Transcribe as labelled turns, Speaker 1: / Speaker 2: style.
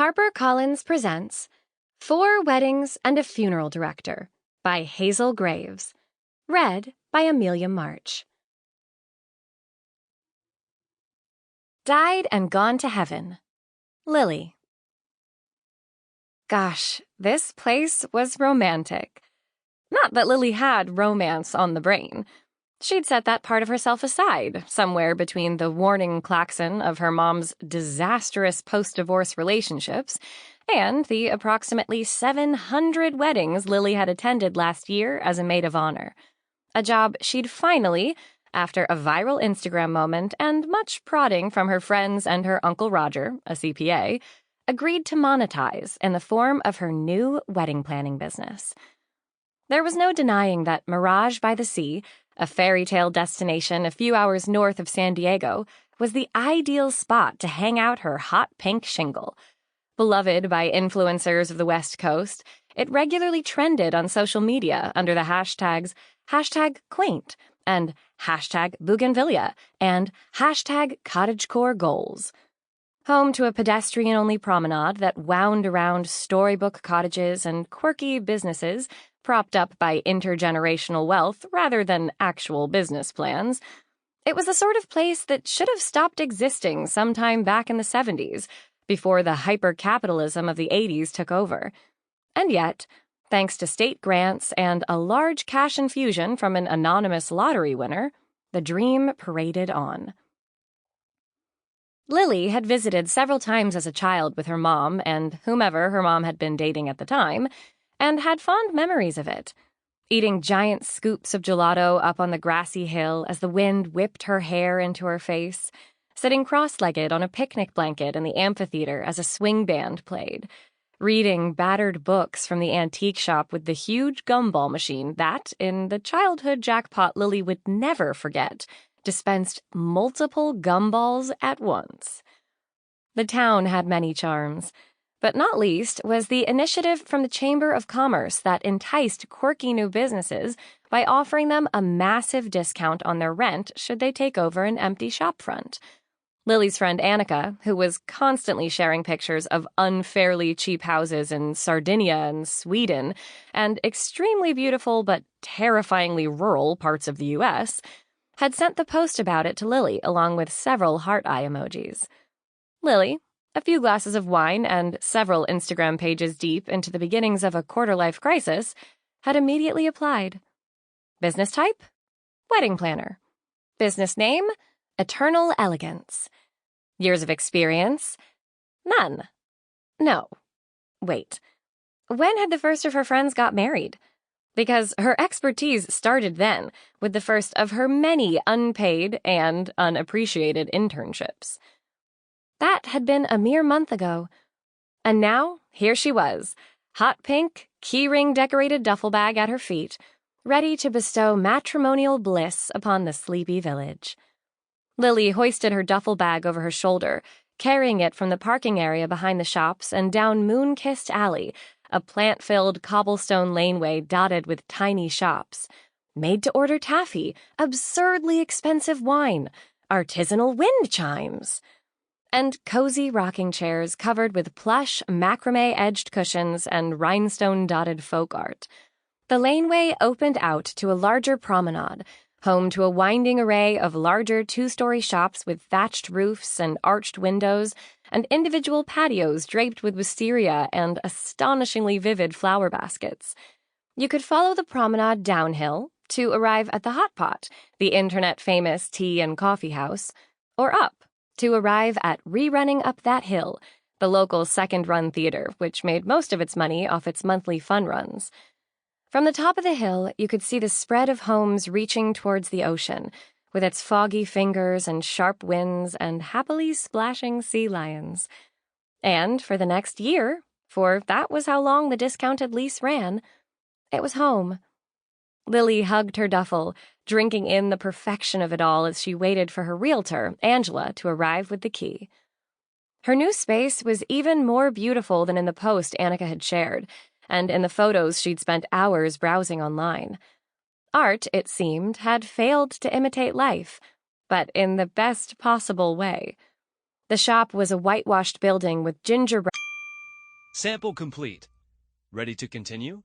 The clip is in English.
Speaker 1: HarperCollins presents 4 Weddings and a Funeral Director by Hazel Graves. Read by Amelia March. Died and gone to heaven. Lily. Gosh, this place was romantic. Not that Lily had romance on the brain. She'd set that part of herself aside, somewhere between the warning klaxon of her mom's disastrous post-divorce relationships and the approximately 700 weddings Lily had attended last year as a maid of honor. A job she'd finally, after a viral Instagram moment and much prodding from her friends and her Uncle Roger, a CPA, agreed to monetize in the form of her new wedding planning business. There was no denying that Mirage by the Sea, a fairy tale destination a few hours north of San Diego, was the ideal spot to hang out her hot pink shingle. Beloved by influencers of the West Coast, it regularly trended on social media under the hashtags #quaint and #bougainvillea and #cottagecore goals. Home to a pedestrian-only promenade that wound around storybook cottages and quirky businesses propped up by intergenerational wealth rather than actual business plans, it was the sort of place that should have stopped existing sometime back in the 70s, before the hyper-capitalism of the 80s took over. And yet, thanks to state grants and a large cash infusion from an anonymous lottery winner, the dream paraded on. Lily had visited several times as a child with her mom and whomever her mom had been dating at the time, and had fond memories of it, eating giant scoops of gelato up on the grassy hill as the wind whipped her hair into her face, sitting cross-legged on a picnic blanket in the amphitheater as a swing band played, reading battered books from the antique shop with the huge gumball machine that, in the childhood jackpot Lily would never forget, dispensed multiple gumballs at once. The town had many charms, but not least was the initiative from the Chamber of Commerce that enticed quirky new businesses by offering them a massive discount on their rent should they take over an empty shopfront. Lily's friend Annika, who was constantly sharing pictures of unfairly cheap houses in Sardinia and Sweden and extremely beautiful but terrifyingly rural parts of the U.S., had sent the post about it to Lily along with several heart eye emojis. Lily, a few glasses of wine and several Instagram pages deep into the beginnings of a quarter-life crisis, had immediately applied. Business type? Wedding planner. Business name? Eternal Elegance. Years of experience? None. No. Wait. When had the first of her friends got married? Because her expertise started then, with the first of her many unpaid and unappreciated internships. That had been a mere month ago. And now, here she was, hot pink, keyring-decorated duffel bag at her feet, ready to bestow matrimonial bliss upon the sleepy village. Lily hoisted her duffel bag over her shoulder, carrying it from the parking area behind the shops and down Moon-Kissed Alley, a plant-filled cobblestone laneway dotted with tiny shops. Made-to-order taffy, absurdly expensive wine, artisanal wind chimes, and cozy rocking chairs covered with plush, macrame-edged cushions and rhinestone-dotted folk art. The laneway opened out to a larger promenade, home to a winding array of larger 2-story shops with thatched roofs and arched windows, and individual patios draped with wisteria and astonishingly vivid flower baskets. You could follow the promenade downhill to arrive at the Hot Pot, the internet-famous tea and coffee house, or up to arrive at Rerunning Up That Hill, the local second-run theater, which made most of its money off its monthly fun runs. From the top of the hill, you could see the spread of homes reaching towards the ocean, with its foggy fingers and sharp winds and happily splashing sea lions. And for the next year, for that was how long the discounted lease ran, it was home. Lily hugged her duffel, drinking in the perfection of it all as she waited for her realtor, Angela, to arrive with the key. Her new space was even more beautiful than in the post Annika had shared, and in the photos she'd spent hours browsing online. Art, it seemed, had failed to imitate life, but in the best possible way. The shop was a whitewashed building with gingerbread
Speaker 2: Sample complete. Ready to continue?